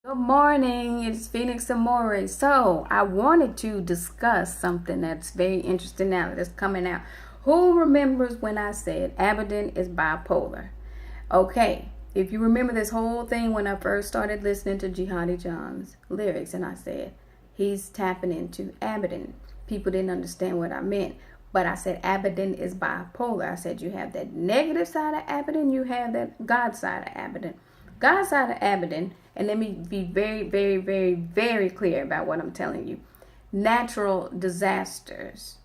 Good morning, it's Phoenix Amore. So I wanted to discuss something that's very interesting now that's coming out. Who remembers when I said Aberdeen is bipolar? Okay, if you remember this whole thing when I first started listening to Jihadi John's lyrics, and I said he's tapping into Aberdeen. People didn't understand what I meant, but I said Aberdeen is bipolar. I said you have that negative side of Aberdeen, you have that God side of Aberdeen. God side of Aberdeen, and let me be very, very, very, very clear about what I'm telling you. Natural disasters,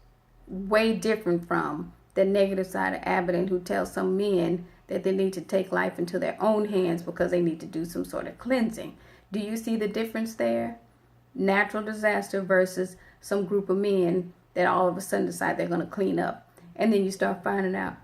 way different from the negative side of Aberdeen, who tells some men that they need to take life into their own hands because they need to do some sort of cleansing. Do you see the difference there? Natural disaster versus some group of men that all of a sudden decide they're going to clean up. And then you start finding out,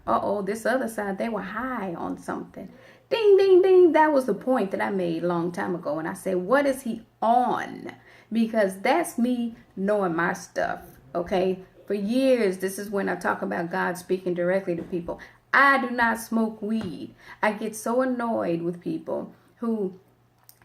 this other side, they were high on something. Ding, ding, ding. That was the point that I made a long time ago. And I said, what is he on? Because that's me knowing my stuff. Okay. For years, this is when I talk about God speaking directly to people. I do not smoke weed. I get so annoyed with people who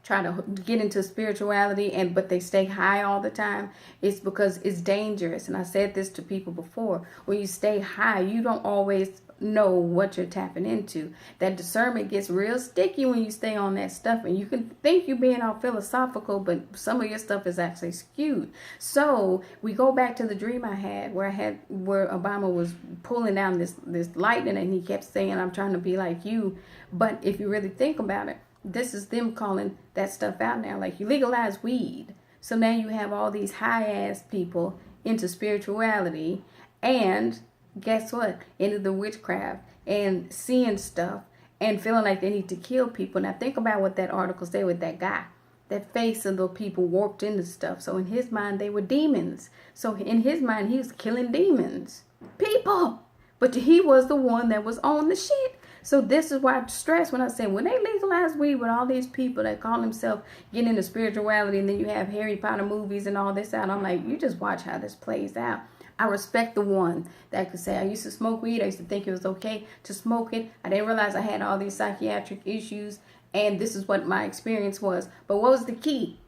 try to get into spirituality but they stay high all the time. It's because it's dangerous. And I said this to people before. When you stay high, you don't always know what you're tapping into. That discernment gets real sticky when you stay on that stuff, and you can think you're being all philosophical, but some of your stuff is actually skewed. So we go back to the dream I had where Obama was pulling down this lightning, and he kept saying, I'm trying to be like you. But if you really think about it, this is them calling that stuff out now. Like, you legalize weed, so now you have all these high ass people into spirituality, and guess what? Into the witchcraft and seeing stuff and feeling like they need to kill people. Now think about what that article said with that guy. That face of the people warped into stuff. So in his mind, they were demons. So in his mind, he was killing demons. People. But he was the one that was on the shit. So this is why I stress when I say, when they legalize weed with all these people that call themselves getting into spirituality, and then you have Harry Potter movies and all this out, I'm like, you just watch how this plays out. I respect the one that could say, I used to smoke weed. I used to think it was okay to smoke it. I didn't realize I had all these psychiatric issues, and this is what my experience was. But what was the key?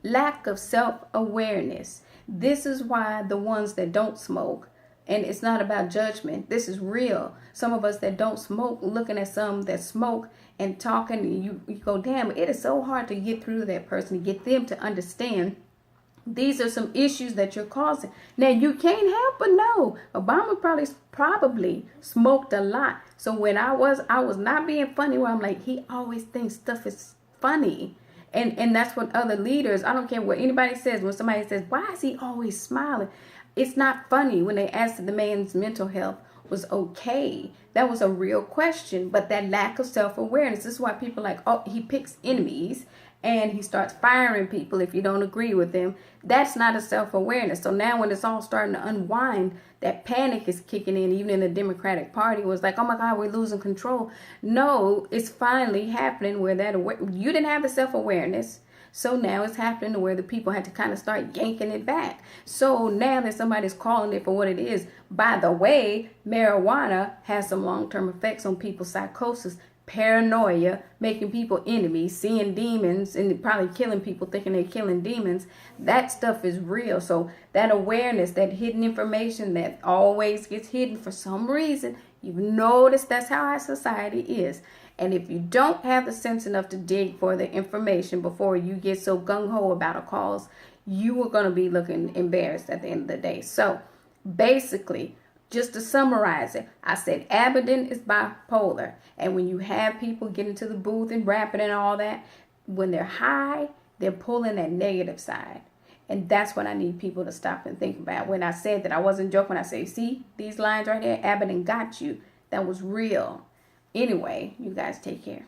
Lack of self-awareness. This is why the ones that don't smoke, and it's not about judgment, this is real. Some of us that don't smoke, looking at some that smoke and talking, and you go, damn, it is so hard to get through to that person, to get them to understand these are some issues that you're causing. Now, you can't help but know Obama probably smoked a lot. So when I was not being funny, where I'm like, he always thinks stuff is funny. And that's what other leaders, I don't care what anybody says, when somebody says, why is he always smiling? It's not funny when they asked if the man's mental health was okay. That was a real question. But that lack of self-awareness, this is why people are like, he picks enemies and he starts firing people if you don't agree with him. That's not a self-awareness. So now when it's all starting to unwind, that panic is kicking in, even in the Democratic Party. It was like, oh my God, we're losing control. No, it's finally happening where you didn't have the self-awareness. So now it's happening to where the people had to kind of start yanking it back. So now that somebody's calling it for what it is. By the way, marijuana has some long-term effects on people's psychosis, paranoia, making people enemies, seeing demons, and probably killing people thinking they're killing demons. That stuff is real. So that awareness, that hidden information that always gets hidden for some reason, you've noticed that's how our society is. And if you don't have the sense enough to dig for the information before you get so gung-ho about a cause, you are going to be looking embarrassed at the end of the day. So basically, just to summarize it, I said Aberdeen is bipolar. And when you have people get into the booth and rapping and all that, when they're high, they're pulling that negative side. And that's what I need people to stop and think about. When I said that, I wasn't joking. I say, see these lines right here? Aberdeen got you. That was real. Anyway, you guys take care.